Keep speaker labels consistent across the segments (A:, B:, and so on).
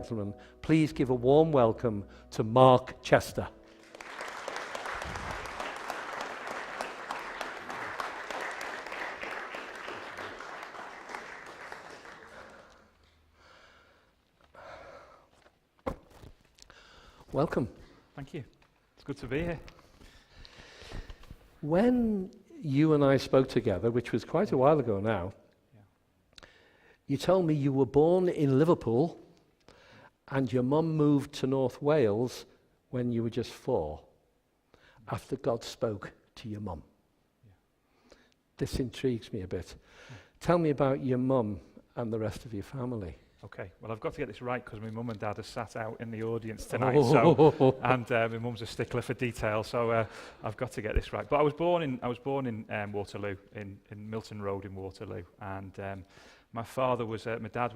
A: gentlemen, please give a warm welcome to Mark Chester. Welcome.
B: Thank you. It's good to be here.
A: When you and I spoke together, which was quite a while ago now, you told me you were born in Liverpool and your mum moved to North Wales when you were just 4, after God spoke to your mum.
B: Yeah.
A: This intrigues me a bit. Tell me about your mum and the rest of your family.
B: Okay, well, I've got to get this right because my mum and dad are sat out in the audience tonight, and my mum's a stickler for detail, so I've got to get this right. But I was born in Waterloo, in Milton Road in Waterloo, and my dad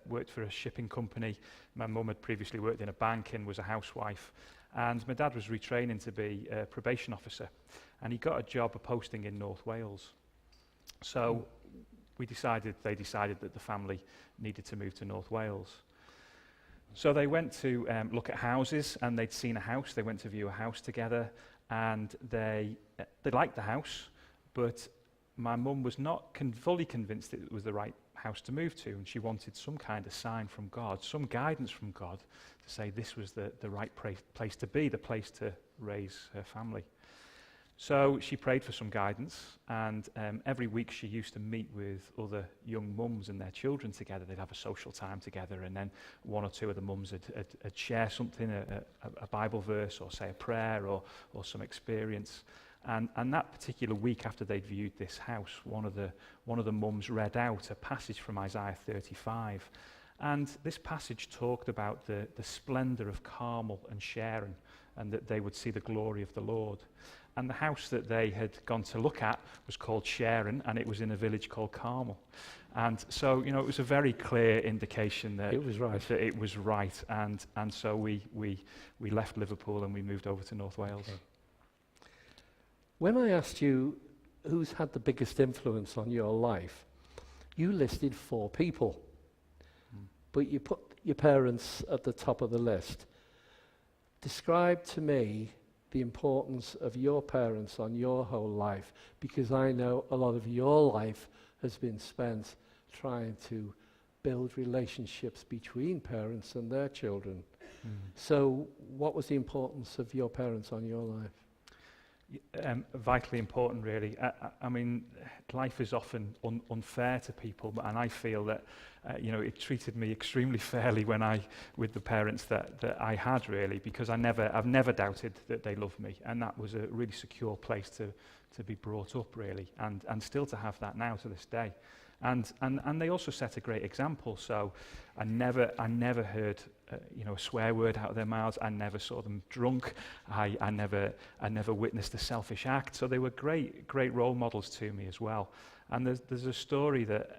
B: worked for a shipping company. My mum had previously worked in a bank and was a housewife, and my dad was retraining to be a probation officer, and he got a posting in North Wales. So they decided that the family needed to move to North Wales. So they went to look at houses, and they'd seen a house. They went to view a house together, and they liked the house, but my mum was not fully convinced it was the right house to move to, and she wanted some kind of sign from God, some guidance from God to say this was the right place to be, the place to raise her family. So she prayed for some guidance, and every week she used to meet with other young mums and their children together. They'd have a social time together, and then one or two of the mums would share something, a Bible verse, or say a prayer, or some experience. And that particular week after they'd viewed this house, one of the mums read out a passage from Isaiah 35. And this passage talked about the splendour of Carmel and Sharon, and that they would see the glory of the Lord. And the house that they had gone to look at was called Sharon, and it was in a village called Carmel. And so, it was a very clear indication that
A: it was right.
B: That it was right. And so we left Liverpool and we moved over to North Wales.
A: Okay. When I asked you who's had the biggest influence on your life, you listed 4 people, but you put your parents at the top of the list. Describe to me the importance of your parents on your whole life, because I know a lot of your life has been spent trying to build relationships between parents and their children. So what was the importance of your parents on your life?
B: Vitally important, really. I mean, life is often unfair to people, and I feel that it treated me extremely fairly with the parents that I had, really, because I've never doubted that they loved me, and that was a really secure place to be brought up, really, and still to have that now to this day. And they also set a great example. So I never heard a swear word out of their mouths. I never saw them drunk. I never witnessed a selfish act. So they were great role models to me as well. And there's a story that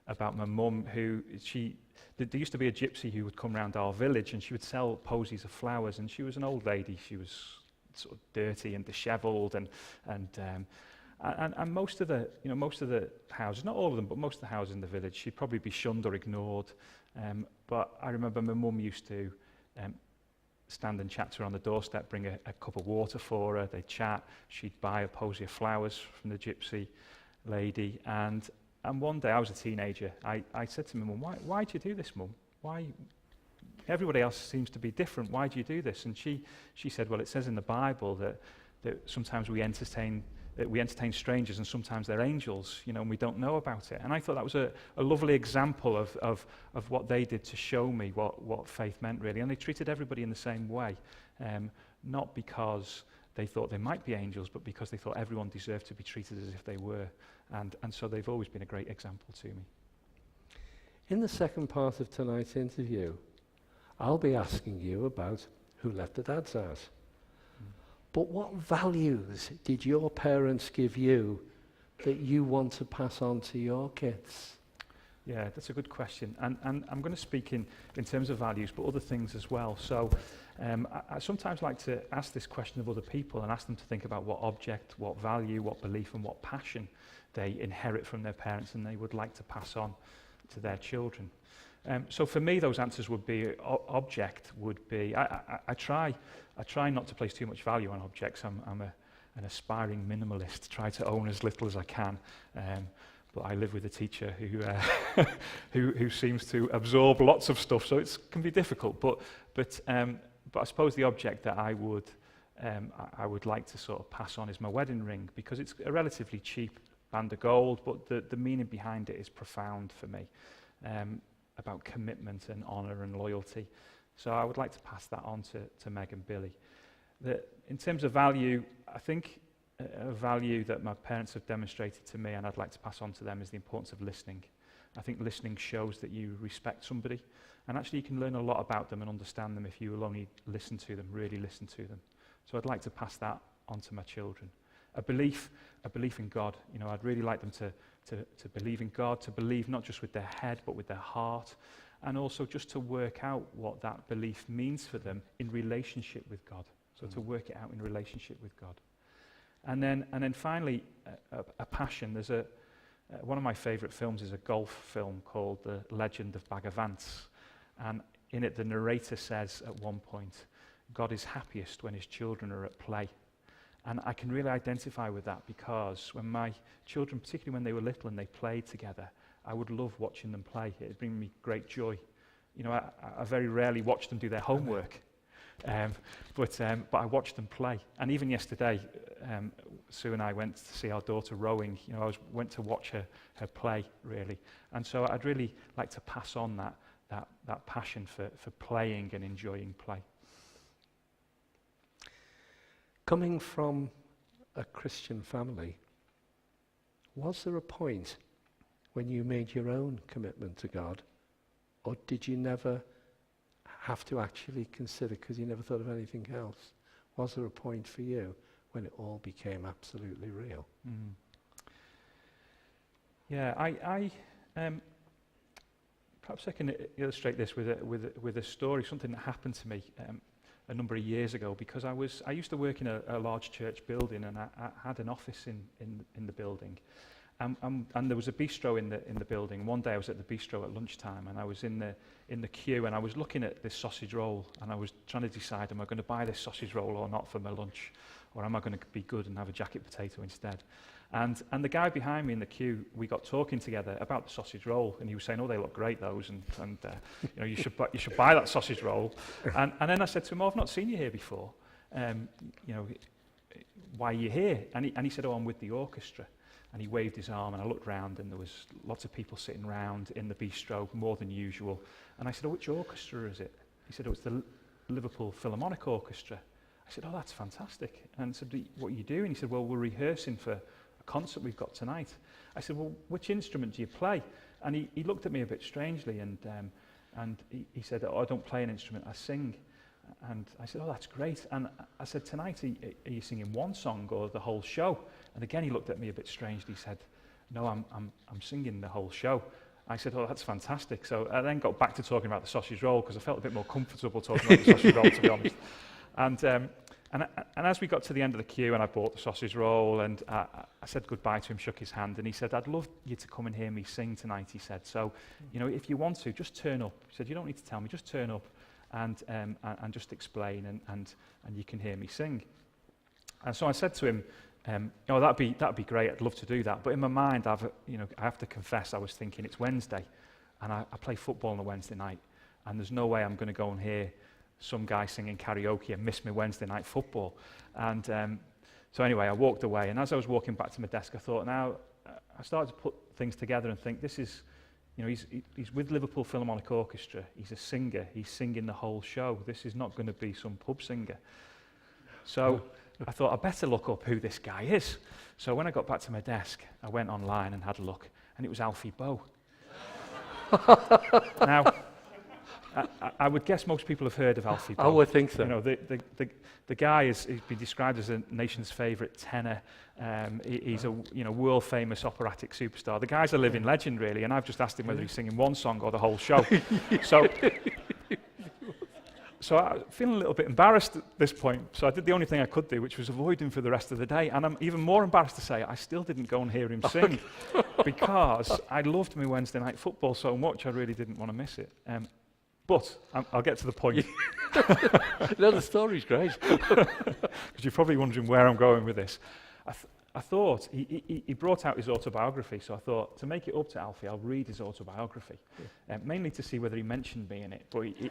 B: about my mum there used to be a gypsy who would come around our village, and she would sell posies of flowers. And she was an old lady. She was sort of dirty and dishevelled, and most of the houses, not all of them, but most of the houses in the village, she'd probably be shunned or ignored. But I remember my mum used to stand and chat to her on the doorstep, bring a cup of water for her, they'd chat, she'd buy a posy of flowers from the gypsy lady. And one day, I was a teenager, I said to my mum, why do you do this, Mum? Why? Everybody else seems to be different. Why do you do this? And she said, well, it says in the Bible that sometimes we entertain strangers, and sometimes they're angels, and we don't know about it. And I thought that was a lovely example of what they did to show me what faith meant, really. And they treated everybody in the same way, not because they thought they might be angels, but because they thought everyone deserved to be treated as if they were. And so they've always been a great example to me.
A: In the second part of tonight's interview, I'll be asking you about who left at Dad's house. But what values did your parents give you that you want to pass on to your kids?
B: Yeah, that's a good question. And I'm going to speak in terms of values, but other things as well. So I sometimes like to ask this question of other people and ask them to think about what object, what value, what belief, and what passion they inherit from their parents and they would like to pass on to their children. So for me, those answers would be, object would be, I try not to place too much value on objects. I'm an aspiring minimalist, try to own as little as I can. But I live with a teacher who seems to absorb lots of stuff, so it can be difficult. But I suppose the object that I would like to sort of pass on is my wedding ring, because it's a relatively cheap band of gold, but the meaning behind it is profound for me, about commitment and honour and loyalty. So I would like to pass that on to Meg and Billy. In terms of value, I think a value that my parents have demonstrated to me and I'd like to pass on to them is the importance of listening. I think listening shows that you respect somebody, and actually you can learn a lot about them and understand them if you will only listen to them, really listen to them. So I'd like to pass that on to my children. A belief in God. You know, I'd really like them to believe in God, to believe not just with their head but with their heart, and also just to work out what that belief means for them in relationship with God. So to work it out in relationship with God. And then finally, a passion. There's one of my favourite films is a golf film called The Legend of Bagger Vance. And in it, the narrator says at one point, God is happiest when his children are at play. And I can really identify with that, because when my children, particularly when they were little and they played together, I would love watching them play. It would bring me great joy. You know, I very rarely watch them do their homework. But I watched them play. And even yesterday, Sue and I went to see our daughter rowing. You know, I went to watch her play, really. And so I'd really like to pass on that passion for playing and enjoying play.
A: Coming from a Christian family, was there a point when you made your own commitment to God? Or did you never have to actually consider, because you never thought of anything else? Was there a point for you when it all became absolutely real?
B: Mm. Yeah, I perhaps I can illustrate this with a story, something that happened to me a number of years ago, because I used to work in a large church building, and I had an office in the building. And there was a bistro in the building. One day I was at the bistro at lunchtime, and I was in the queue, and I was looking at this sausage roll, and I was trying to decide, am I going to buy this sausage roll or not for my lunch, or am I going to be good and have a jacket potato instead? And the guy behind me in the queue, we got talking together about the sausage roll, and he was saying, "Oh, they look great, those, and you know, you should buy that sausage roll." And then I said to him, "Oh, I've not seen you here before. You know, why are you here?" And he said, "Oh, I'm with the orchestra." And he waved his arm, and I looked round, and there was lots of people sitting round in the bistro, more than usual. And I said, "Oh, which orchestra is it?" He said, "Oh, it's the Liverpool Philharmonic Orchestra." I said, "Oh, that's fantastic." And I said, "What are you doing?" He said, "Well, we're rehearsing for a concert we've got tonight." I said, "Well, which instrument do you play?" And he looked at me a bit strangely, and he said, "Oh, I don't play an instrument, I sing." And I said, "Oh, that's great." And I said, "Tonight, are you singing one song or the whole show?" And again, he looked at me a bit strangely. He said, "No, I'm singing the whole show." I said, "Oh, that's fantastic." So I then got back to talking about the sausage roll, because I felt a bit more comfortable talking about the sausage roll, to be honest. And as we got to the end of the queue, and I bought the sausage roll, and I said goodbye to him, shook his hand, and he said, "I'd love you to come and hear me sing tonight," he said. "So, you know, if you want to, just turn up." He said, "You don't need to tell me, just turn up and just explain, and you can hear me sing." And so I said to him, "Oh, that'd be great. I'd love to do that." But in my mind, I have to confess, I was thinking it's Wednesday, and I play football on a Wednesday night, and there's no way I'm going to go and hear some guy singing karaoke and miss my Wednesday night football. And so anyway, I walked away, and as I was walking back to my desk, I thought, now I started to put things together and think, this is, you know, he's with Liverpool Philharmonic Orchestra. He's a singer. He's singing the whole show. This is not going to be some pub singer. So I thought, I better look up who this guy is. So when I got back to my desk, I went online and had a look, and it was Alfie Boe. Now, I would guess most people have heard of Alfie Boe.
A: I would think so.
B: You know, the guy he's been described as a nation's favourite tenor. He's a world famous operatic superstar. The guy's a living legend, really, and I've just asked him whether he's singing one song or the whole show. So so I was feeling a little bit embarrassed at this point. So I did the only thing I could do, which was avoid him for the rest of the day. And I'm even more embarrassed to say I still didn't go and hear him sing because I loved my Wednesday night football so much I really didn't want to miss it. But I'll get to the point.
A: No, the story's great.
B: Because you're probably wondering where I'm going with this. I thought, he brought out his autobiography, so I thought, to make it up to Alfie, I'll read his autobiography, mainly to see whether he mentioned me in it, but he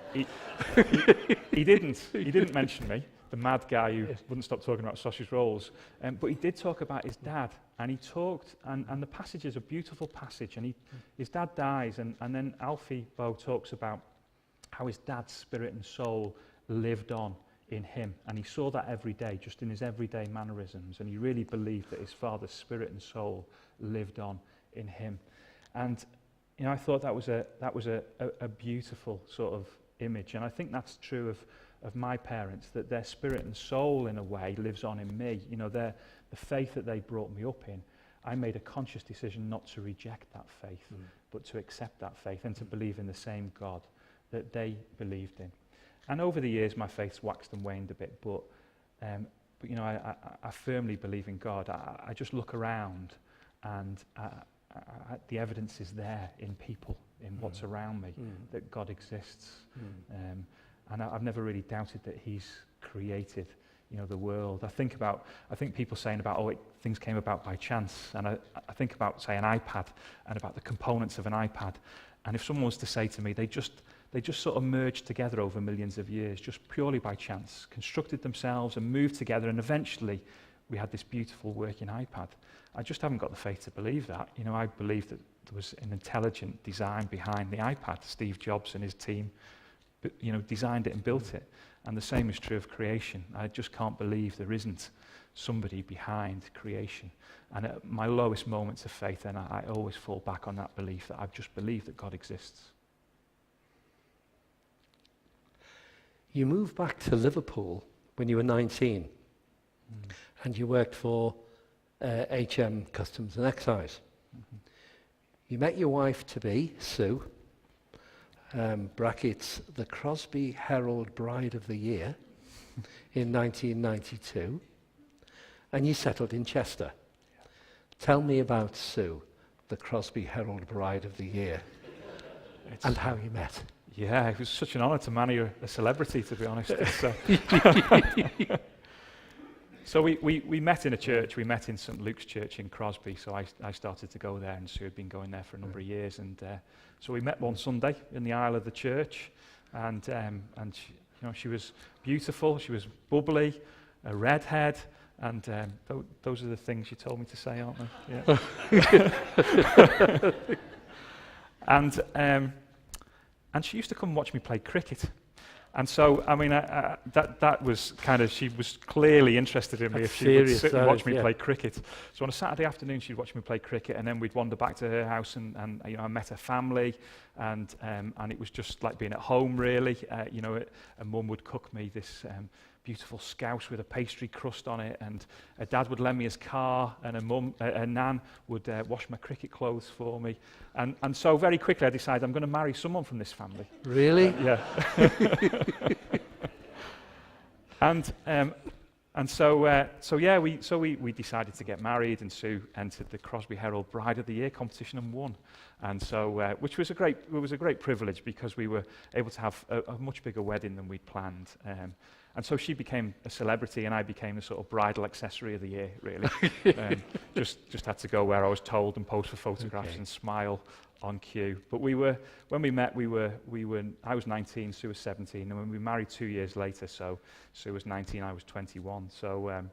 B: didn't. He didn't mention me, the mad guy who wouldn't stop talking about sausage rolls, but he did talk about his dad, and he talked, and the passage is a beautiful passage, and his dad dies, and then Alfie Bow talks about how his dad's spirit and soul lived on in him, and he saw that every day, just in his everyday mannerisms, and he really believed that his father's spirit and soul lived on in him. And I thought that was a beautiful sort of image, and I think that's true of my parents, that their spirit and soul in a way lives on in me. The faith that they brought me up in, I made a conscious decision not to reject that faith, but to accept that faith and to believe in the same God that they believed in. And over the years, my faith's waxed and waned a bit, but I firmly believe in God. I just look around, and the evidence is there in people, in what's around me, that God exists. And I've never really doubted that He's created, the world. I think people saying about, things came about by chance, and I think about, say, an iPad, and about the components of an iPad. And if someone was to say to me, they just sort of merged together over millions of years, just purely by chance, constructed themselves and moved together, and eventually we had this beautiful working iPad. I just haven't got the faith to believe that. I believe that there was an intelligent design behind the iPad. Steve Jobs and his team, designed it and built it. And the same is true of creation. I just can't believe there isn't somebody behind creation. And at my lowest moments of faith, then I always fall back on that belief, that I just believe that God exists.
A: You moved back to Liverpool when you were 19, and you worked for HM Customs and Excise. You met your wife-to-be, Sue, brackets, the Crosby Herald Bride of the Year, in 1992, and you settled in Chester. Tell me about Sue, the Crosby Herald Bride of the Year, and how you met.
B: Yeah, it was such an honour to marry a celebrity, to be honest. So we met in a church. We met in St Luke's Church in Crosby. So I started to go there, and Sue had been going there for a number of years. And so we met one Sunday in the aisle of the church, and she was beautiful. She was bubbly, a redhead, and those are the things she told me to say, aren't they? Yeah. And she used to come and watch me play cricket. And so, that was kind of, she was clearly interested in me if she would sit and watch me play cricket. So on a Saturday afternoon, she'd watch me play cricket, and then we'd wander back to her house, and I met her family, and it was just like being at home, really. And Mum would cook me this beautiful scouse with a pastry crust on it, and her dad would lend me his car, and her nan would wash my cricket clothes for me. And so very quickly I decided I'm going to marry someone from this family.
A: Really?
B: Yeah. We decided to get married, and Sue entered the Crosby Herald Bride of the Year competition and won. And so, which was a great privilege, because we were able to have a much bigger wedding than we'd planned. And so she became a celebrity, and I became the sort of bridal accessory of the year, really. Just had to go where I was told and pose for photographs and smile on cue. But when we met, I was 19, Sue was 17, and when we married 2 years later, so Sue was 19, I was 21. So it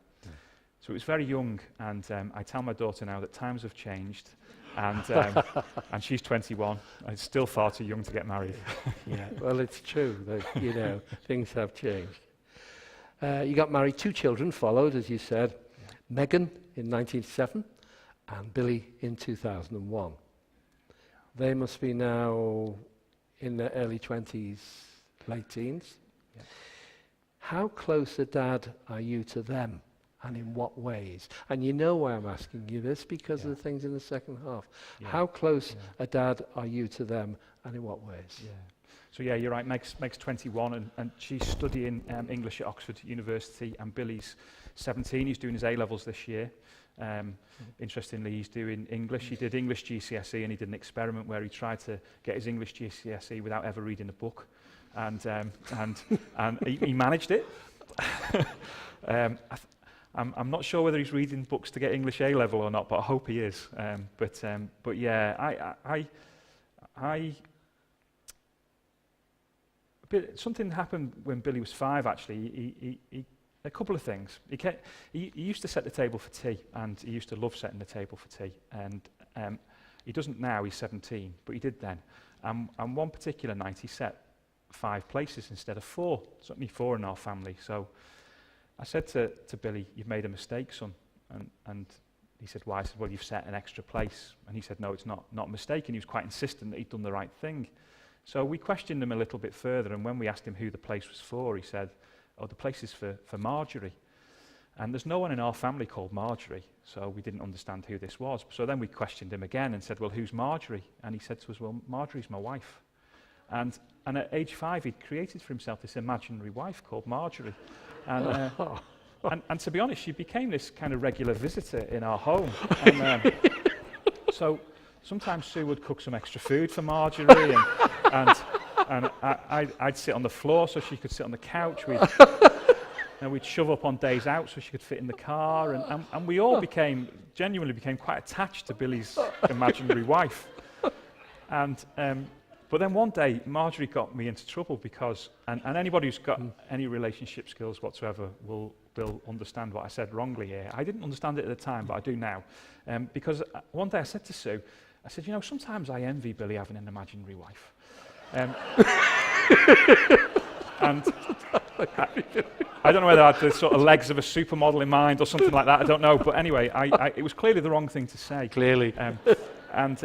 B: was very young, and I tell my daughter now that times have changed, and she's 21. It's still far too young to get married.
A: Yeah, well, it's true that things have changed. You got married, 2 children followed, as you said, Megan in 1997 and Billy in 2001. They must be now in their early 20s, late teens. Yeah. How close a dad are you to them, and in what ways? And you know why I'm asking you this, because of the things in the second half. Yeah. How close a dad are you to them, and in what ways?
B: Yeah. So yeah, you're right. Meg's 21, and she's studying English at Oxford University, and Billy's 17. He's doing his A-levels this year. Interestingly, he's doing English. He did English GCSE, and he did an experiment where he tried to get his English GCSE without ever reading a book, and he managed it. I'm not sure whether he's reading books to get English A-level or not, but I hope he is. But yeah, something happened when Billy was 5. Actually, he a couple of things. He used to set the table for tea, and he used to love setting the table for tea. And he doesn't now. He's 17, but he did then. And one particular night, he set 5 places instead of 4. It's only 4 in our family, so. I said to Billy, "You've made a mistake, son." And he said, "Why?" I said, "Well, you've set an extra place." And he said, "No, it's not a mistake." And he was quite insistent that he'd done the right thing. So we questioned him a little bit further, and when we asked him who the place was for, he said, "Oh, the place is for Marjorie." And there's no one in our family called Marjorie, so we didn't understand who this was. So then we questioned him again and said, "Well, who's Marjorie?" And he said to us, "Well, Marjorie's my wife." And at age 5, he'd created for himself this imaginary wife called Marjorie. And to be honest, she became this kind of regular visitor in our home. And, so sometimes Sue would cook some extra food for Marjorie, and I'd sit on the floor so she could sit on the couch. We'd shove up on days out so she could fit in the car, and we all genuinely became quite attached to Billy's imaginary wife. But then one day, Marjorie got me into trouble because, and anybody who's got any relationship skills whatsoever will understand what I said wrongly here. I didn't understand it at the time, but I do now. Because one day I said to Sue, I said, sometimes I envy Billy having an imaginary wife. And I don't know whether I had the sort of legs of a supermodel in mind or something like that, I don't know. But anyway, it was clearly the wrong thing to say.
A: Clearly.
B: And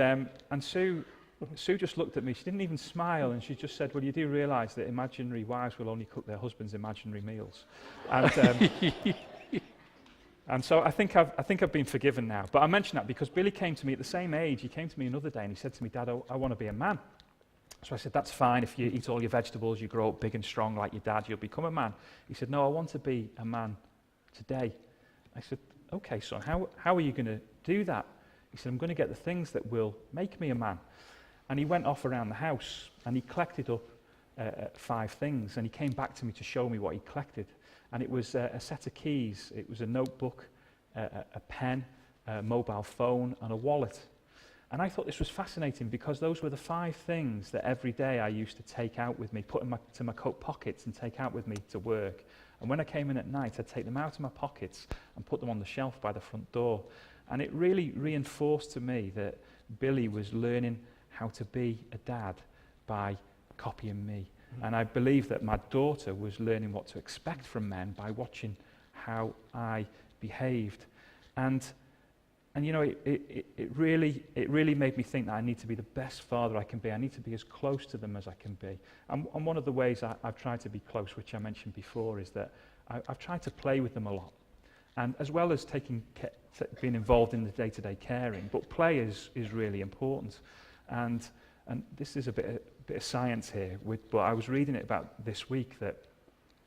B: Sue just looked at me. She didn't even smile, and she just said, "Well, you do realise that imaginary wives will only cook their husbands' imaginary meals." And so I think I've been forgiven now. But I mention that because Billy came to me at the same age. He came to me another day, and he said to me, "Dad, I want to be a man." So I said, "That's fine. If you eat all your vegetables, you grow up big and strong like your dad, you'll become a man." He said, "No, I want to be a man today." I said, "Okay, son, how are you going to do that?" He said, "I'm going to get the things that will make me a man." And he went off around the house, and he collected up 5 things, and he came back to me to show me what he collected. And it was a set of keys, it was a notebook, a pen, a mobile phone, and a wallet. And I thought this was fascinating because those were the 5 things that every day I used to take out with me, put into my coat pockets and take out with me to work. And when I came in at night, I'd take them out of my pockets and put them on the shelf by the front door. And it really reinforced to me that Billy was learning how to be a dad by copying me. And I believe that my daughter was learning what to expect from men by watching how I behaved. And it really made me think that I need to be the best father I can be. I need to be as close to them as I can be. And one of the ways I've tried to be close, which I mentioned before, is that I've tried to play with them a lot. And as well as being involved in the day-to-day caring, but play is really important. And this is a bit of science here, but I was reading it about this week that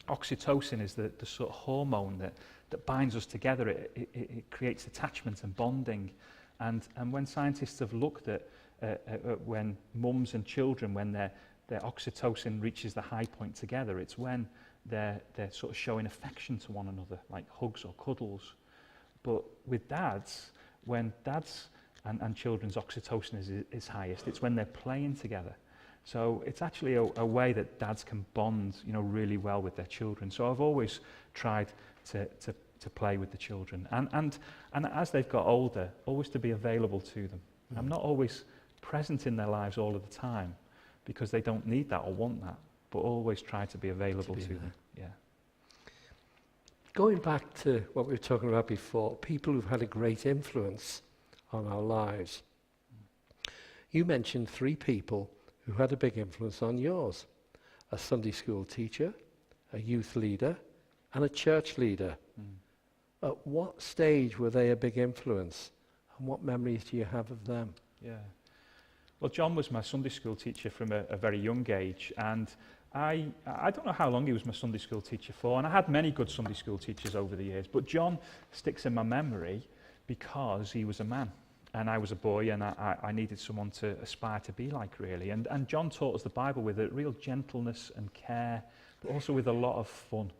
B: oxytocin is the sort of hormone that binds us together. It creates attachment and bonding. And when scientists have looked at when mums and children, when their oxytocin reaches the high point together, it's when they're sort of showing affection to one another, like hugs or cuddles. But with dads, when dads and children's oxytocin is highest, it's when they're playing together. So it's actually a way that dads can bond, really well with their children. So I've always tried to play with the children, and as they've got older, always to be available to them. I'm not always present in their lives all of the time because they don't need that or want that, but always try to be available to them. Yeah.
A: Going back to what we were talking about before, people who've had a great influence on our lives. You mentioned 3 people who had a big influence on yours: a Sunday school teacher, a youth leader, and a church leader. At what stage were they a big influence, and what memories do you have of them?
B: Yeah. Well, John was my Sunday school teacher from a very young age, and I don't know how long he was my Sunday school teacher for, and I had many good Sunday school teachers over the years, but John sticks in my memory because he was a man, and I was a boy, and I needed someone to aspire to be like, really. And John taught us the Bible with a real gentleness and care, but also with a lot of fun.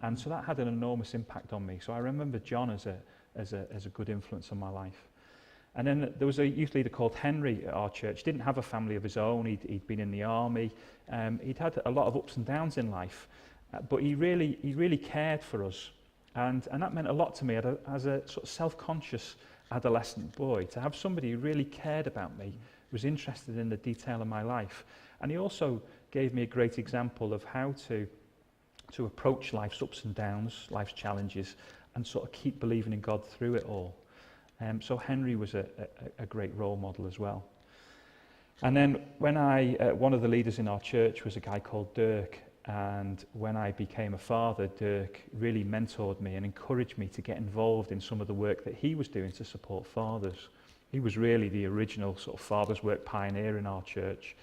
B: And so that had an enormous impact on me. So I remember John as a good influence on my life. And then there was a youth leader called Henry at our church. He didn't have a family of his own. He'd been in the army. He'd had a lot of ups and downs in life, but he really cared for us. And that meant a lot to me as a sort of self-conscious adolescent boy, to have somebody who really cared about me, was interested in the detail of my life. And he also gave me a great example of how to approach life's ups and downs, life's challenges, and sort of keep believing in God through it all. So Henry was a great role model as well. And then when one of the leaders in our church was a guy called Dirk, and when I became a father, Dirk really mentored me and encouraged me to get involved in some of the work that he was doing to support fathers. He was really the original sort of father's work pioneer in our church,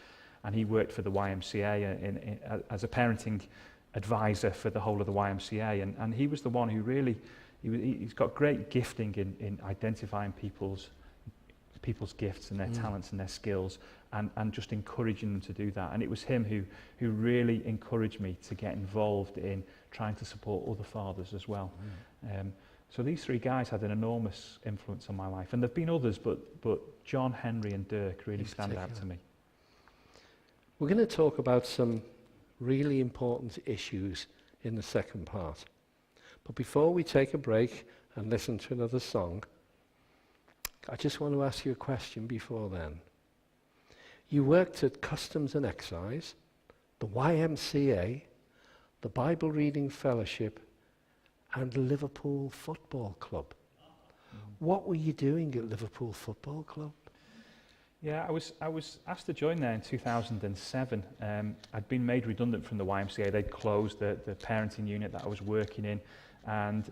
B: and he worked for the YMCA as a parenting advisor for the whole of the YMCA, and he was the one who really, he's got great gifting in identifying people's gifts and their talents and their skills, and just encouraging them to do that. And it was him who really encouraged me to get involved in trying to support other fathers as well. So these three guys had an enormous influence on my life, and there've been others, but John, Henry and Dirk really stand out to me.
A: We're going to talk about some really important issues in the second part. But before we take a break and listen to another song, I just want to ask you a question before then. You worked at Customs and Excise, the YMCA, the Bible Reading Fellowship, and the Liverpool Football Club. What were you doing at Liverpool Football Club?
B: Yeah, I was asked to join there in 2007. I'd been made redundant from the YMCA. They'd closed the parenting unit that I was working in, and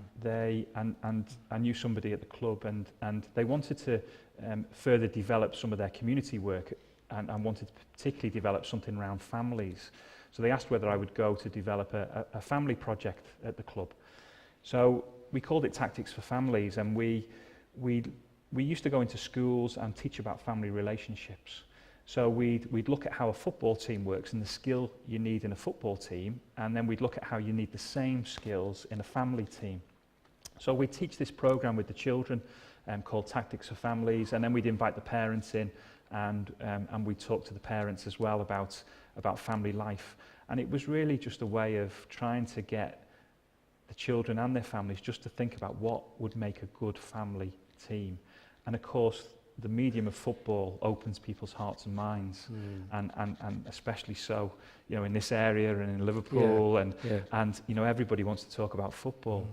B: I knew somebody at the club, and they wanted to further develop some of their community work, and wanted to particularly develop something around families. So they asked whether I would go to develop a family project at the club. So we called it Tactics for Families, and we used to go into schools and teach about family relationships. So we'd look at how a football team works and the skill you need in a football team, and then we'd look at how you need the same skills in a family team. So we'd teach this program with the children called Tactics for Families, and then we'd invite the parents in, and we'd talk to the parents as well about family life. And it was really just a way of trying to get the children and their families just to think about what would make a good family team. And of course, the medium of football opens people's hearts and minds, and especially so, you know, in this area and in Liverpool, and you know, everybody wants to talk about football.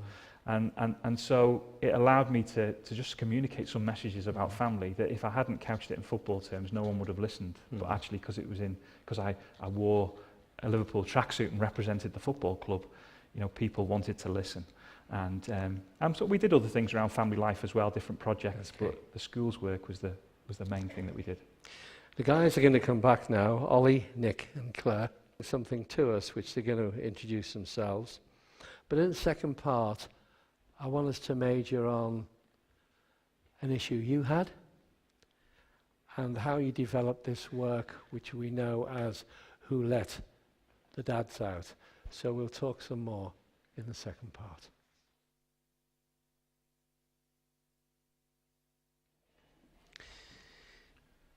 B: And so it allowed me to just communicate some messages about family that if I hadn't couched it in football terms, no one would have listened. But actually, because I wore a Liverpool tracksuit and represented the football club, you know, people wanted to listen. And so we did other things around family life as well, different projects, but the school's work was the main thing that we did.
A: The guys are going to come back now, Ollie, Nick and Claire, something to us which they're going to introduce themselves. But in the second part, I want us to major on an issue you had and how you developed this work, which we know as Who Let the Dads Out. So we'll talk some more in the second part.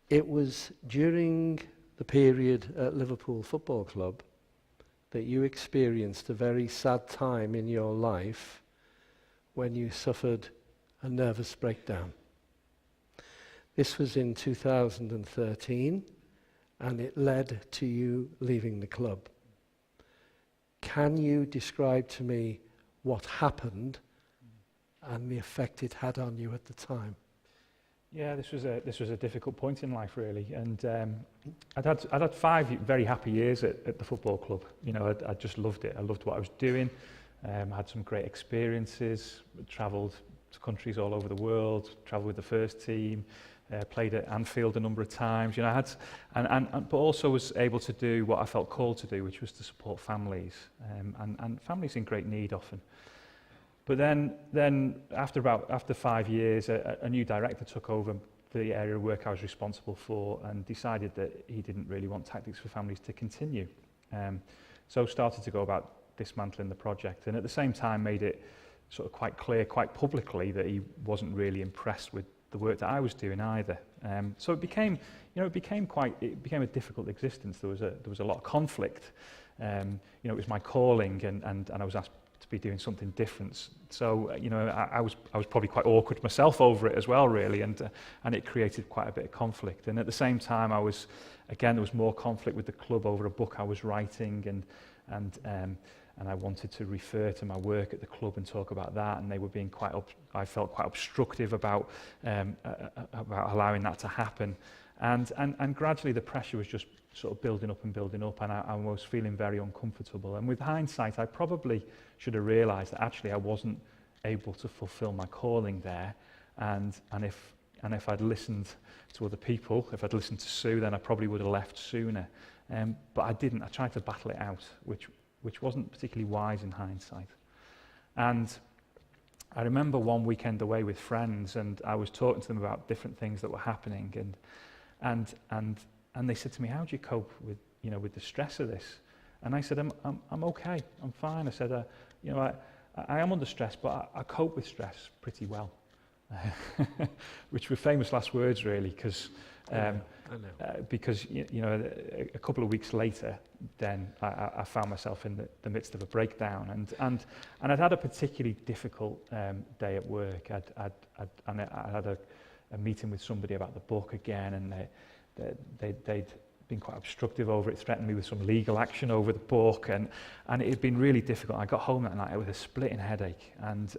A: It was during the period at Liverpool Football Club that you experienced a very sad time in your life when you suffered a nervous breakdown. This was in 2013, and it led to you leaving the club. Can you describe to me what happened and the effect it had on you at the time?
B: Yeah, this was a difficult point in life, really, and I'd had 5 very happy years at the football club. You know, I just loved it. I loved what I was doing. Had some great experiences. Travelled to countries all over the world. Travelled with the first team. played at Anfield a number of times. You know, I had, but also was able to do what I felt called to do, which was to support families, and families in great need often. But then after 5 years, a new director took over the area of work I was responsible for and decided that he didn't really want Tactics for Families to continue. So started to go about dismantling the project, and at the same time made it sort of quite clear, quite publicly, that he wasn't really impressed with the work that I was doing either. So it became a difficult existence. There was a lot of conflict. It was my calling, and I was asked to be doing something different. So I was probably quite awkward myself over it as well, really, and it created quite a bit of conflict. And at the same time, there was more conflict with the club over a book I was writing, and I wanted to refer to my work at the club and talk about that, and they were being I felt quite obstructive about allowing that to happen. And gradually the pressure was just sort of building up, and I was feeling very uncomfortable. And with hindsight, I probably should have realised that actually I wasn't able to fulfil my calling there, and if I'd listened to other people, if I'd listened to Sue, then I probably would have left sooner. But I didn't. I tried to battle it out, which wasn't particularly wise in hindsight. And I remember one weekend away with friends, and I was talking to them about different things that were happening, and they said to me, "How do you cope with the stress of this?" And I said, "I'm okay. I'm fine." I said, I am under stress, but I cope with stress pretty well," which were famous last words, really, because. Because a couple of weeks later, then I found myself in the midst of a breakdown, and I'd had a particularly difficult day at work. I had a meeting with somebody about the book again, and they'd been quite obstructive over it, threatened me with some legal action over the book, and it had been really difficult. I got home that night with a splitting headache, and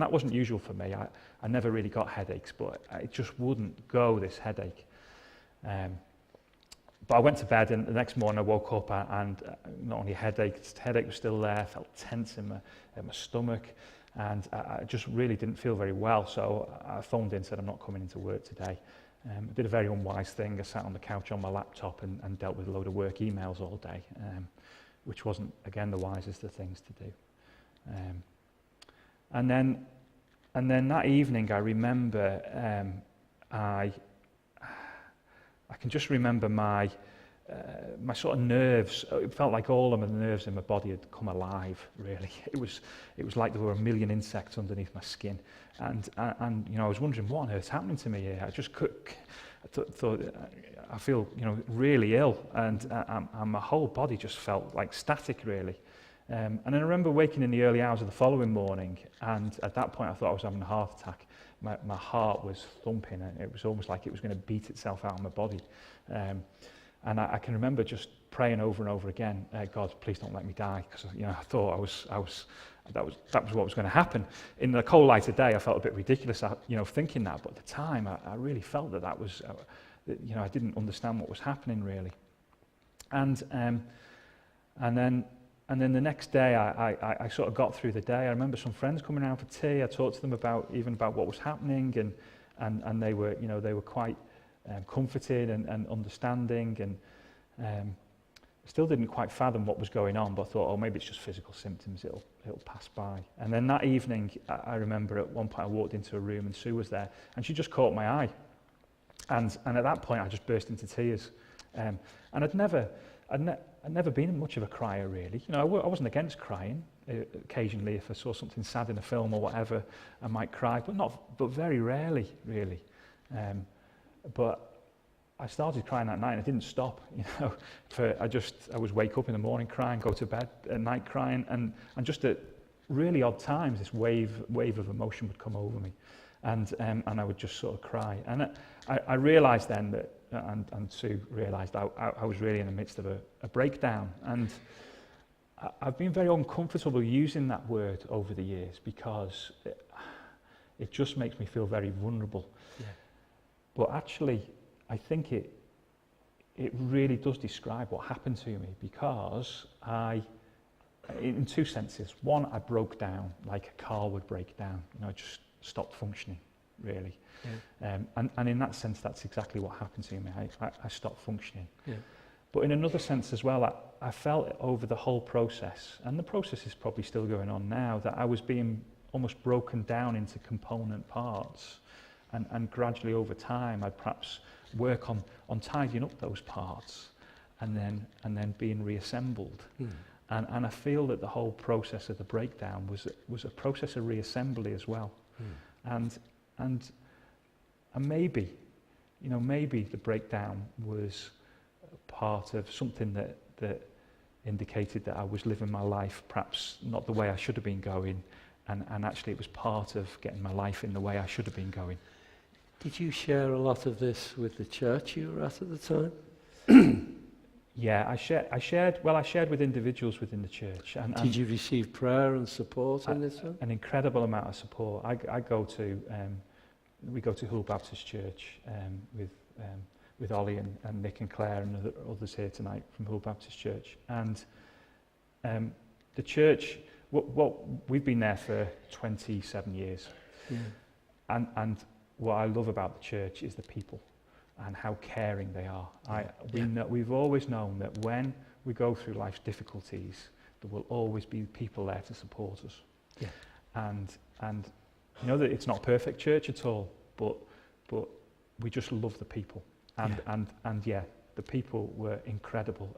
B: that wasn't usual for me. I never really got headaches, but it just wouldn't go, this headache. But I went to bed, and the next morning I woke up and not only headache was still there. I felt tense in my stomach, and I just really didn't feel very well. So I phoned in and said, "I'm not coming into work today." I did a very unwise thing. I sat on the couch on my laptop and dealt with a load of work emails all day, which wasn't, again, the wisest of things to do. And then that evening, I remember I can just remember my sort of nerves. It felt like all of the nerves in my body had come alive, really. It was like there were a million insects underneath my skin. And I was wondering, what on earth's happening to me here? I just thought, I feel, really ill. And my whole body just felt like static, really. And then I remember waking in the early hours of the following morning, and at that point I thought I was having a heart attack. My heart was thumping, and it was almost like it was going to beat itself out of my body. And I can remember just praying over and over again, "God, please don't let me die," because I thought that was what was going to happen. In the cold light of day, I felt a bit ridiculous, thinking that. But at the time, I really felt that was, I didn't understand what was happening, really. And then the next day, I sort of got through the day. I remember some friends coming around for tea. I talked to them about what was happening, and they were quite comforted and understanding, and still didn't quite fathom what was going on. But I thought, maybe it's just physical symptoms. It'll pass by. And then that evening, I remember at one point I walked into a room and Sue was there, and she just caught my eye, and at that point I just burst into tears. And I'd never been much of a crier, really. I wasn't against crying. Occasionally, if I saw something sad in a film or whatever, I might cry, but very rarely, really. But I started crying that night, and I didn't stop. I was wake up in the morning crying, go to bed at night crying, and just at really odd times, this wave of emotion would come over me, and I would just sort of cry. And I realised then that. And Sue realised I was really in the midst of a breakdown, and I've been very uncomfortable using that word over the years because it just makes me feel very vulnerable. Yeah. But actually, I think it really does describe what happened to me, because in two senses. One, I broke down like a car would break down. I just stopped functioning. really.
A: Yeah.
B: And in that sense, that's exactly what happened to me. I stopped functioning.
A: Yeah.
B: But in another sense as well, I felt it over the whole process, and the process is probably still going on now, that I was being almost broken down into component parts. And gradually over time, I'd perhaps work on tidying up those parts and then being reassembled. And I feel that the whole process of the breakdown was a process of reassembly as well. And maybe, maybe the breakdown was part of something that indicated that I was living my life perhaps not the way I should have been going, and actually it was part of getting my life in the way I should have been going.
A: Did you share a lot of this with the church you were at the time?
B: Yeah, I shared with individuals within the church. And
A: did you receive prayer and support in this one?
B: An incredible amount of support. We go to Hull Baptist Church with Ollie and Nick and Claire and others here tonight from Hull Baptist Church. And the church, we've been there for 27 years. Yeah. And what I love about the church is the people and how caring they are. We've always known that when we go through life's difficulties, there will always be people there to support us. Yeah. And you know that it's not perfect church at all, but we just love the people. And the people were incredible.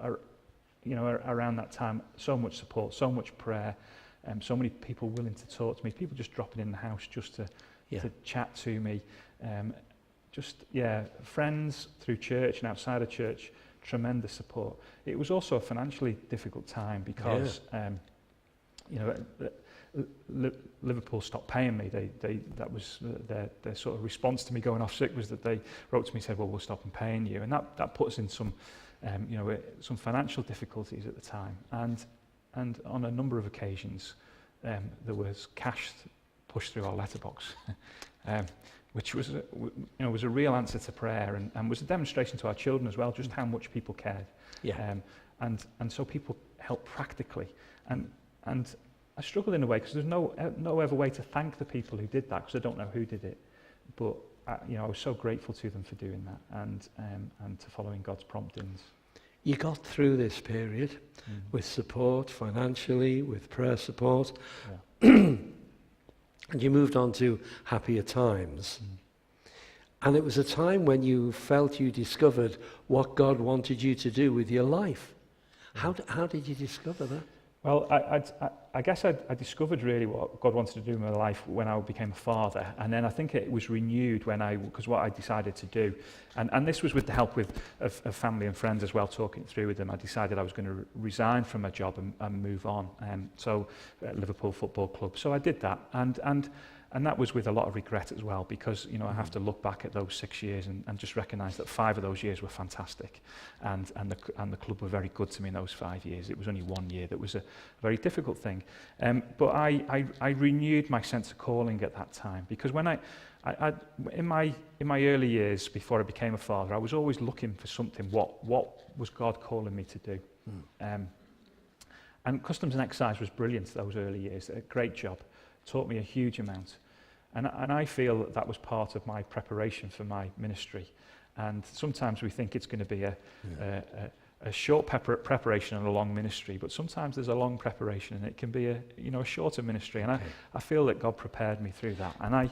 B: Around that time, so much support, so much prayer, so many people willing to talk to me, people just dropping in the house just to chat to me. Friends through church and outside of church, tremendous support. It was also a financially difficult time because Liverpool stopped paying me. That was their sort of response to me going off sick, was that they wrote to me and said, well, we'll stop paying you. And that put us in some financial difficulties at the time. And on a number of occasions, there was cash pushed through our letterbox, which was a real answer to prayer and was a demonstration to our children as well, just how much people cared. Yeah. And so people helped practically. And I struggled in a way because there's no other way to thank the people who did that, because I don't know who did it. But I was so grateful to them for doing that and to following God's promptings.
A: You got through this period with support financially, with prayer support, and you moved on to happier times. And it was a time when you felt you discovered what God wanted you to do with your life. How did you discover that?
B: Well, I guess I discovered really what God wanted to do in my life when I became a father, and then I think it was renewed because what I decided to do, and this was with the help of family and friends as well, talking through with them. I decided I was going to resign from my job and move on, so Liverpool Football Club. So I did that, and that was with a lot of regret as well, because I have to look back at those 6 years and just recognise that 5 of those years were fantastic, and the club were very good to me in those 5 years. It was only 1 year that was a very difficult thing, but I renewed my sense of calling at that time, because when I in my early years before I became a father, I was always looking for something. What was God calling me to do? And customs and excise was brilliant those early years. A great job. Taught me a huge amount, and I feel that was part of my preparation for my ministry. And sometimes we think it's going to be a short preparation and a long ministry, but sometimes there's a long preparation and it can be a shorter ministry. And I feel that God prepared me through that. And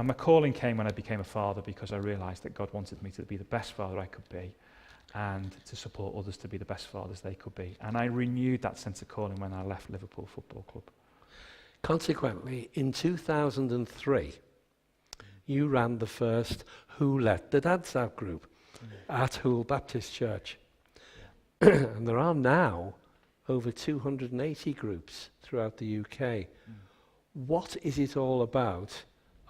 B: my calling came when I became a father, because I realised that God wanted me to be the best father I could be, and to support others to be the best fathers they could be. And I renewed that sense of calling when I left Liverpool Football Club.
A: Consequently, in 2003, you ran the first Who Let the Dads Out group at Hull Baptist Church. And there are now over 280 groups throughout the UK. What is it all about,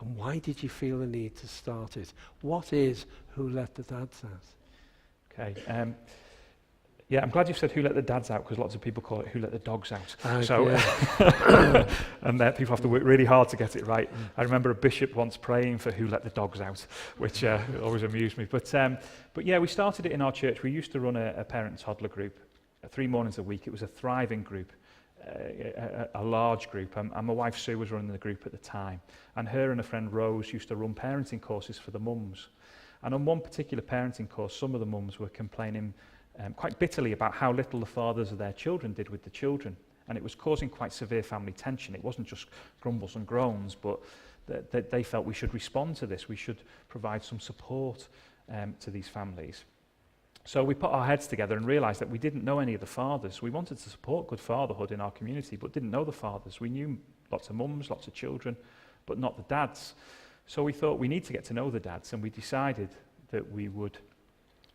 A: and why did you feel the need to start it? What is Who Let the Dads Out?
B: Okay. I'm glad you said Who Let the Dads Out, because lots of people call it Who Let the Dogs Out. And people have to work really hard to get it right. I remember a bishop once praying for Who Let the Dogs Out, which always amused me. But we started it in our church. We used to run a parent and toddler group 3 mornings a week. It was a thriving group. a large group, and my wife Sue was running the group at the time, and her and a friend Rose used to run parenting courses for the mums. And on one particular parenting course, some of the mums were complaining quite bitterly about how little the fathers of their children did with the children, and it was causing quite severe family tension. It wasn't just grumbles and groans, but that they felt we should respond to this, we should provide some support to these families. So we put our heads together and realised that we didn't know any of the fathers. We wanted to support good fatherhood in our community, but didn't know the fathers. We knew lots of mums, lots of children, but not the dads. So we thought we need to get to know the dads, and we decided that we would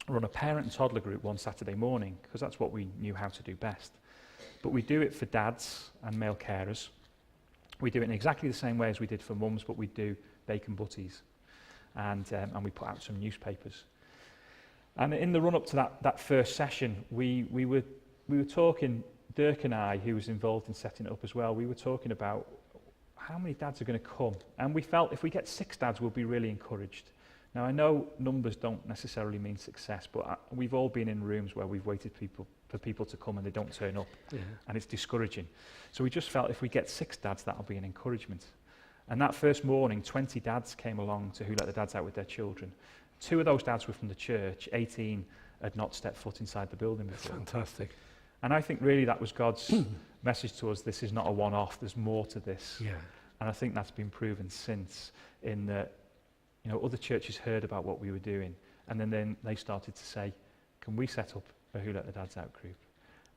B: run a parent and toddler group one Saturday morning, because that's what we knew how to do best. But we do it for dads and male carers. We do it in exactly the same way as we did for mums, but we do bacon butties, and we put out some newspapers. And in the run-up to that first session, we were talking, Dirk and I, who was involved in setting it up as well, we were talking about how many dads are going to come. And we felt if we get 6 dads, we'll be really encouraged. Now, I know numbers don't necessarily mean success, but we've all been in rooms where we've waited for people to come and they don't turn up, and it's discouraging. So we just felt if we get 6 dads, that'll be an encouragement. And that first morning, 20 dads came along to Who Let the Dads Out with their children. 2 of those dads were from the church, 18 had not stepped foot inside the building before.
A: Fantastic.
B: And I think really that was God's message to us, this is not a one-off, there's more to this.
A: Yeah.
B: And I think that's been proven since, in that, you know, other churches heard about what we were doing, and then they started to say, can we set up a Who Let the Dads Out group?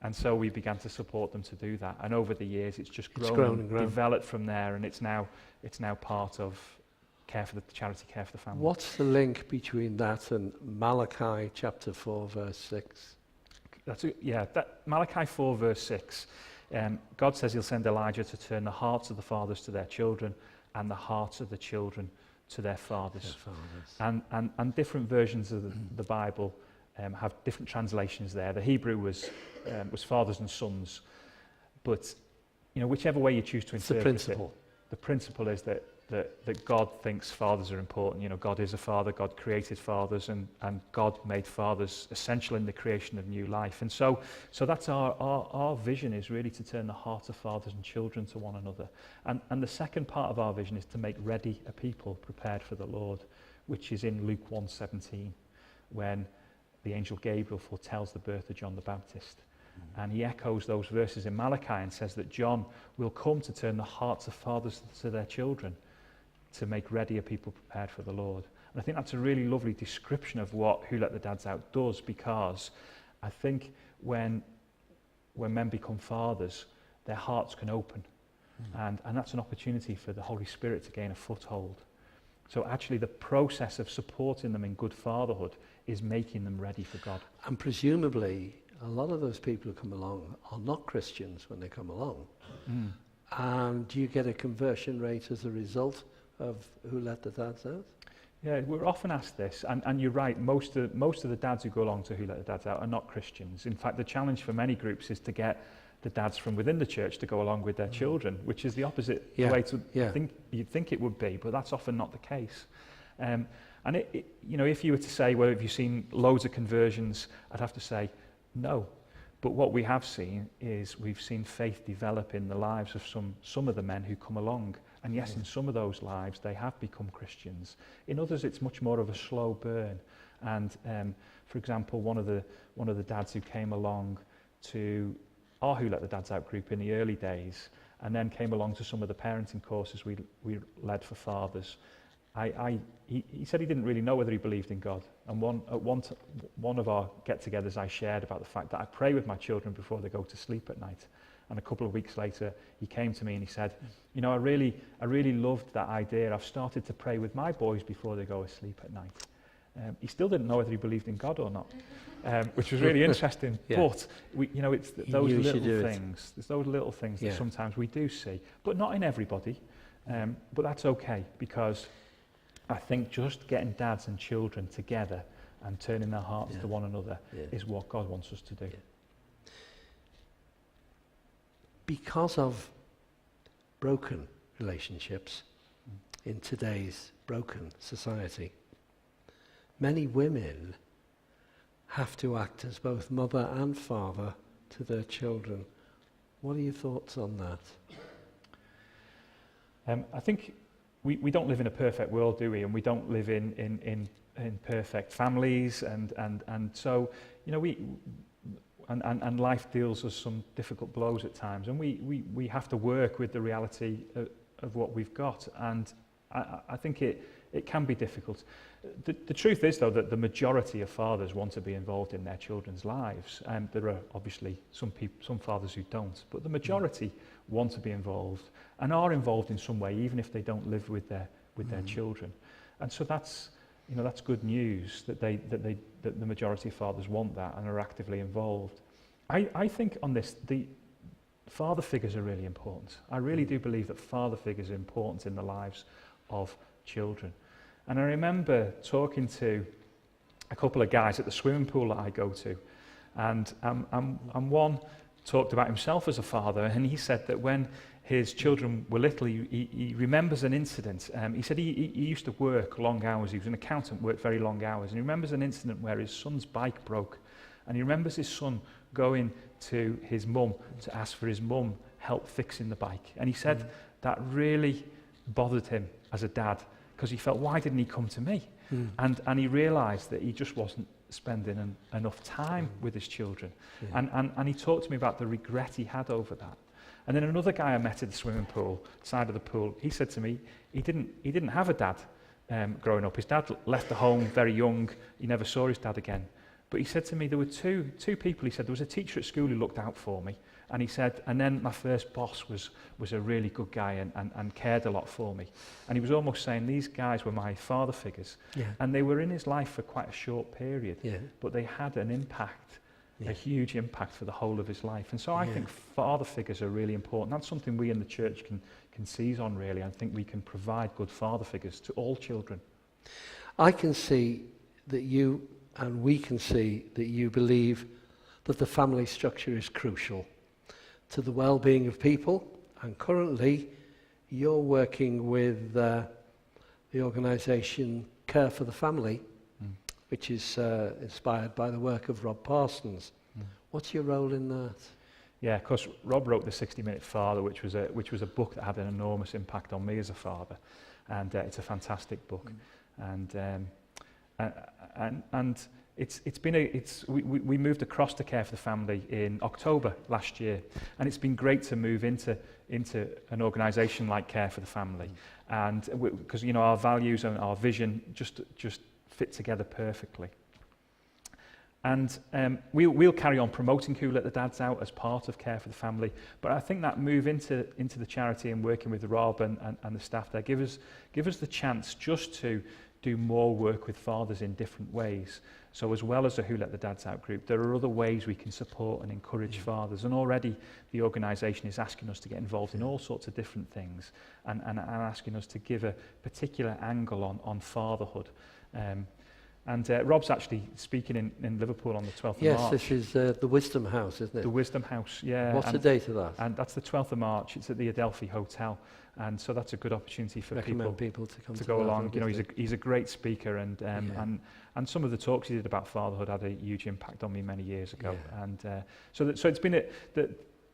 B: And so we began to support them to do that. And over the years, it's just grown and developed from there, and it's now part of charity Care for the Family.
A: What's the link between that and Malachi chapter 4, verse 6?
B: Malachi 4, verse 6. God says he'll send Elijah to turn the hearts of the fathers to their children and the hearts of the children to their fathers. And different versions of the Bible have different translations there. The Hebrew was fathers and sons. But you know, whichever way you choose to interpret it, the principle is that God thinks fathers are important. You know, God is a father, God created fathers, and God made fathers essential in the creation of new life. And so that's our vision, is really to turn the hearts of fathers and children to one another. And the second part of our vision is to make ready a people prepared for the Lord, which is in Luke 1:17, when the angel Gabriel foretells the birth of John the Baptist. And he echoes those verses in Malachi and says that John will come to turn the hearts of fathers to their children, to make ready a people prepared for the Lord. And I think that's a really lovely description of what Who Let the Dads Out does, because I think when men become fathers, their hearts can open. And that's an opportunity for the Holy Spirit to gain a foothold. So actually the process of supporting them in good fatherhood is making them ready for God.
A: And presumably, a lot of those people who come along are not Christians when they come along. And do you get a conversion rate as a result of Who Let the Dads Out?
B: Yeah, we're often asked this, and you're right, most of the dads who go along to Who Let the Dads Out are not Christians. In fact, the challenge for many groups is to get the dads from within the church to go along with their children, which is the opposite way to think you'd think it would be, but that's often not the case. And you know, if you were to say, well, have you seen loads of conversions, I'd have to say no. But what we have seen is we've seen faith develop in the lives of some of the men who come along. And yes, in some of those lives, they have become Christians. In others, it's much more of a slow burn. And for example, one of the dads who came along to our Who Let the Dads Out group in the early days, and then came along to some of the parenting courses we led for fathers, he said he didn't really know whether he believed in God. And one of our get-togethers, I shared about the fact that I pray with my children before they go to sleep at night. And a couple of weeks later, he came to me and he said, you know, I really loved that idea. I've started to pray with my boys before they go asleep at night. He still didn't know whether he believed in God or not, which was really interesting. But it's those little things. There's those little things that sometimes we do see, but not in everybody. But that's okay, because I think just getting dads and children together and turning their hearts to one another is what God wants us to do.
A: Because of broken relationships in today's broken society, many women have to act as both mother and father to their children What are your thoughts on that?
B: I think we don't live in a perfect world, do we? And we don't live in perfect families, and so, you know, and life deals us some difficult blows at times, and we have to work with the reality of what we've got, and I think it can be difficult. The truth is, though, that the majority of fathers want to be involved in their children's lives, and there are obviously some fathers who don't, but the majority want to be involved and are involved in some way, even if they don't live with their children. And so that's good news that the majority of fathers want that and are actively involved. I think on this, the father figures are really important. I really do believe that father figures are important in the lives of children. And I remember talking to a couple of guys at the swimming pool that I go to, and one talked about himself as a father, and he said that when his children were little, he remembers an incident. He said he used to work long hours. He was an accountant, worked very long hours, and he remembers an incident where his son's bike broke, and he remembers his son going to his mum to ask for his mum help fixing the bike. And he said that really bothered him as a dad, because he felt, why didn't he come to me? And he realised that he just wasn't spending enough time with his children. And he talked to me about the regret he had over that. And then another guy I met at the swimming pool, side of the pool, he said to me, he didn't have a dad growing up. His dad left the home very young. He never saw his dad again. But he said to me, there were two people. He said, there was a teacher at school who looked out for me. And he said, and then my first boss was a really good guy and cared a lot for me. And he was almost saying, these guys were my father figures. Yeah. And they were in his life for quite a short period. Yeah. But they had an impact, a huge impact for the whole of his life. And so I think father figures are really important. That's something we in the church can seize on, really. I think we can provide good father figures to all children.
A: I can see that you, and we can see that you believe that the family structure is crucial to the well-being of people, and currently you're working with the organisation Care for the Family, which is inspired by the work of Rob Parsons. What's your role in that?
B: Yeah, of course, Rob wrote The 60-Minute Father, which was a book that had an enormous impact on me as a father, and it's a fantastic book. And we moved across to Care for the Family in October last year, and it's been great to move into an organisation like Care for the Family, and because our values and our vision just fit together perfectly. And we'll carry on promoting Who Let the Dads Out as part of Care for the Family, but I think that move into the charity and working with Rob and the staff there give us the chance just to do more work with fathers in different ways. So as well as a Who Let the Dads Out group, there are other ways we can support and encourage fathers. And already the organisation is asking us to get involved in all sorts of different things and asking us to give a particular angle on fatherhood. Rob's actually speaking in Liverpool on the 12th of March.
A: Yes, this is the Wisdom House, isn't it?
B: The Wisdom House, yeah.
A: What's the date of that?
B: And that's the 12th of March. It's at the Adelphi Hotel. And so that's a good opportunity for
A: people to come to
B: go along. He's a great speat,er and some of the talks he did about fatherhood had a huge impact on me many years ago. Yeah. And so it's been a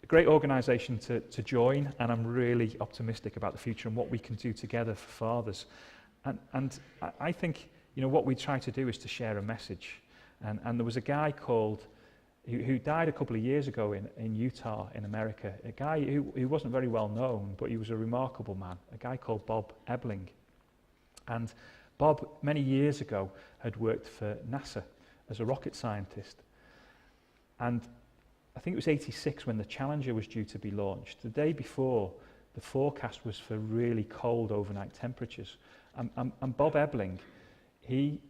B: great organisation to join, and I'm really optimistic about the future and what we can do together for fathers. And I think what we try to do is to share a message. And there was a guy who died a couple of years ago in Utah, in America, a guy who wasn't very well known, but he was a remarkable man, a guy called Bob Ebling. And Bob, many years ago, had worked for NASA as a rocket scientist. And I think it was 86 when the Challenger was due to be launched. The day before, the forecast was for really cold overnight temperatures. And Bob Ebling, he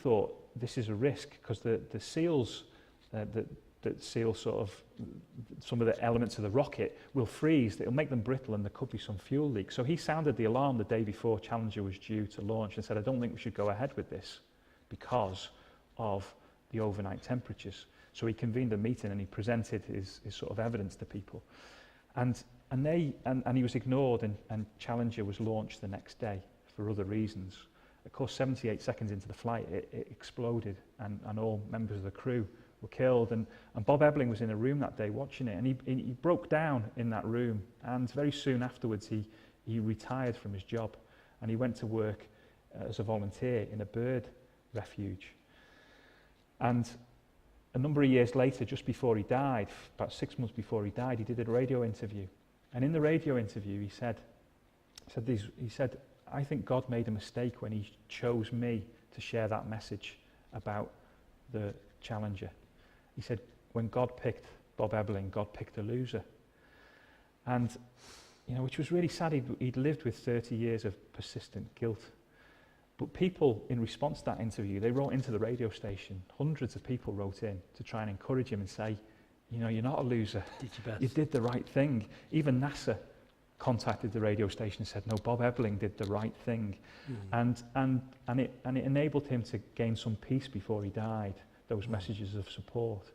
B: thought this is a risk because the seals that seal sort of some of the elements of the rocket will freeze, it'll make them brittle, and there could be some fuel leak. So he sounded the alarm the day before Challenger was due to launch and said, I don't think we should go ahead with this because of the overnight temperatures. So he convened a meeting and he presented his sort of evidence to people. And he was ignored, and Challenger was launched the next day for other reasons. Of course, 78 seconds into the flight, it exploded, and all members of the crew were killed. And Bob Ebling was in a room that day watching it, and he broke down in that room. And very soon afterwards, he retired from his job, and he went to work as a volunteer in a bird refuge. And a number of years later, just before he died, about 6 months before he died, he did a radio interview. And in the radio interview, he said, I think God made a mistake when he chose me to share that message about the Challenger. He said, when God picked Bob Ebling, God picked a loser. And, which was really sad. He'd lived with 30 years of persistent guilt. But people, in response to that interview, they wrote into the radio station. Hundreds of people wrote in to try and encourage him and say, you're not a loser.
A: Did your best.
B: You did the right thing. Even NASA contacted the radio station and said, no, Bob Ebling did the right thing. And it enabled him to gain some peace before he died, those messages of support.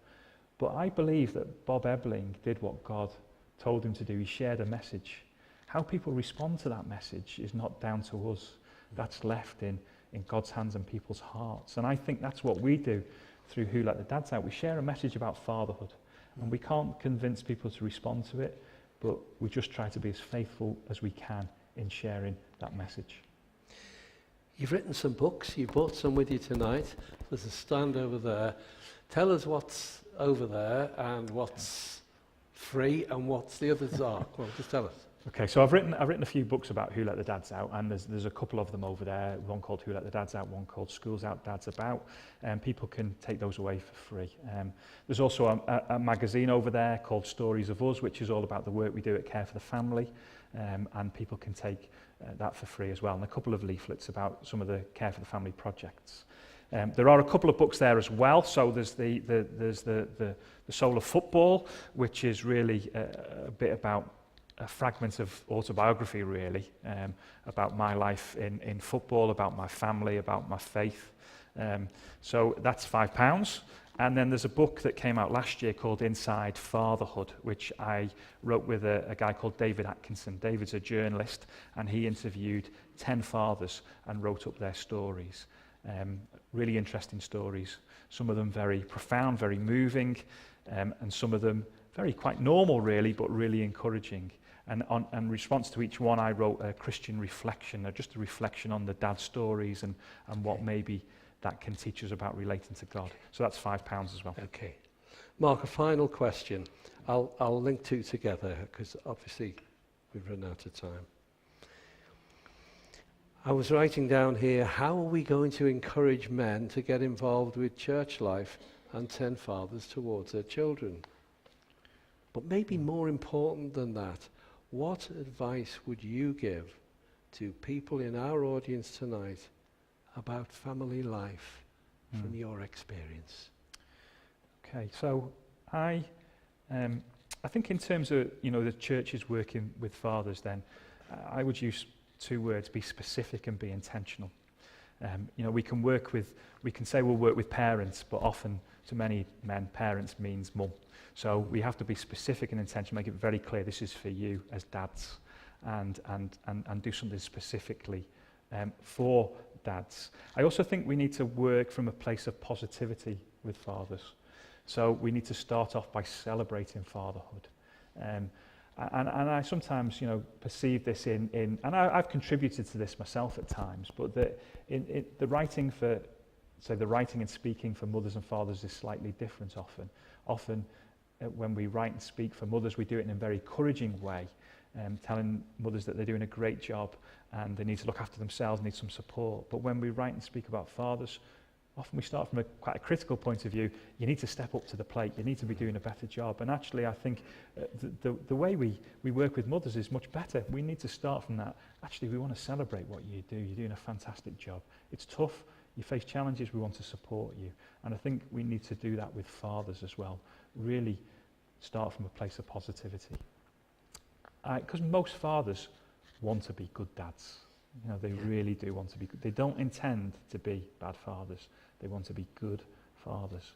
B: But I believe that Bob Ebling did what God told him to do. He shared a message. How people respond to that message is not down to us. That's left in God's hands and people's hearts. And I think that's what we do through Who Let the Dads Out. We share a message about fatherhood, and we can't convince people to respond to it, but we just try to be as faithful as we can in sharing that message.
A: You've written some books. You brought some with you tonight. There's a stand over there. Tell us what's over there and what's free and what's the others are. Well, just tell us.
B: Okay, so I've written a few books about Who Let the Dads Out, and there's a couple of them over there. One called Who Let the Dads Out, one called School's Out, Dad's About. And people can take those away for free. There's also a magazine over there called Stories of Us, which is all about the work we do at Care for the Family, and people can take that for free as well. And a couple of leaflets about some of the Care for the Family projects. There are a couple of books there as well. So there's the Soul of Football, which is really a bit about a fragment of autobiography, really, about my life in football, about my family, about my faith. So that's £5. And then there's a book that came out last year called Inside Fatherhood, which I wrote with a guy called David Atkinson. David's a journalist, and he interviewed 10 fathers and wrote up their stories. Really interesting stories. Some of them very profound, very moving, and some of them quite normal, really, but really encouraging. And in response to each one, I wrote a Christian reflection, just a reflection on the dad stories and what maybe that can teach us about relating to God. So that's £5 as well.
A: Okay. Mark, a final question. I'll link two together because obviously we've run out of time. I was writing down here, how are we going to encourage men to get involved with church life and 10 fathers towards their children? But maybe more important than that, what advice would you give to people in our audience tonight about family life from your experience?
B: Okay, so I think in terms of the churches working with fathers, then I would use two words: be specific and be intentional. We can say we'll work with parents, but often to many men, parents means mum. So we have to be specific and intentional, make it very clear this is for you as dads, and do something specifically for dads. I also think we need to work from a place of positivity with fathers. So we need to start off by celebrating fatherhood. And I sometimes, perceive this and I've contributed to this myself at times, but the writing and speaking for mothers and fathers is slightly different often. Often when we write and speak for mothers, we do it in a very encouraging way, telling mothers that they're doing a great job and they need to look after themselves, need some support. But when we write and speak about fathers, often we start from quite a critical point of view. You need to step up to the plate. You need to be doing a better job. And actually, I think the way we work with mothers is much better. We need to start from that. Actually, we want to celebrate what you do. You're doing a fantastic job. It's tough. You face challenges. We want to support you. And I think we need to do that with fathers as well. Really start from a place of positivity. Because most fathers want to be good dads. They really do want to be good. They don't intend to be bad fathers. They want to be good fathers.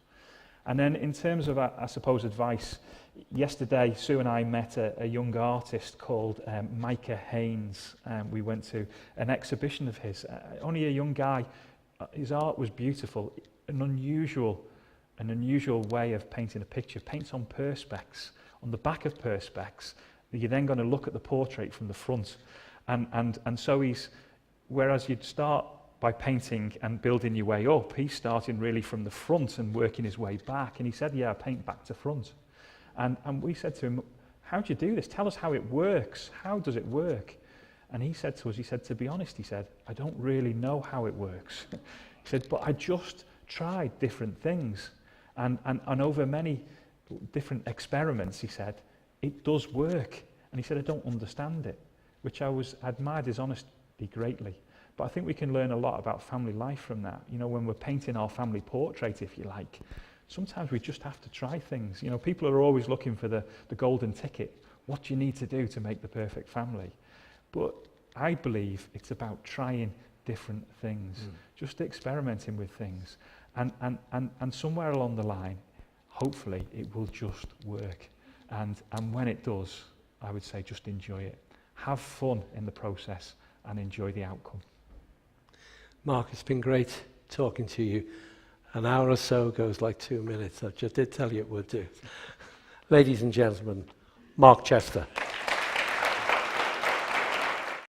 B: And then in terms of, I suppose, advice, yesterday Sue and I met a young artist called Micah Haynes. We went to an exhibition of his. Only a young guy. His art was beautiful, an unusual an unusual way of painting a picture. Paints on perspex, on the back of perspex. You're then going to look at the portrait from the front. And so whereas you'd start by painting and building your way up, he's starting really from the front and working his way back. And he said, yeah, I paint back to front. And we said to him, how do you do this? Tell us how it works. How does it work? And he said to us, to be honest, he said, I don't really know how it works. He said, but I just tried different things. And over many different experiments, he said, it does work. And he said, I don't understand it, which I admired his honesty greatly. But I think we can learn a lot about family life from that. You know, when we're painting our family portrait, if you like, sometimes we just have to try things. You know, people are always looking for the golden ticket. What do you need to do to make the perfect family? But I believe it's about trying different things, just experimenting with things. And somewhere along the line, hopefully, it will just work. And when it does, I would say just enjoy it. Have fun in the process and enjoy the outcome.
A: Mark, it's been great talking to you. An hour or so goes like 2 minutes. I just did tell you it would do. Ladies and gentlemen, Mark Chester.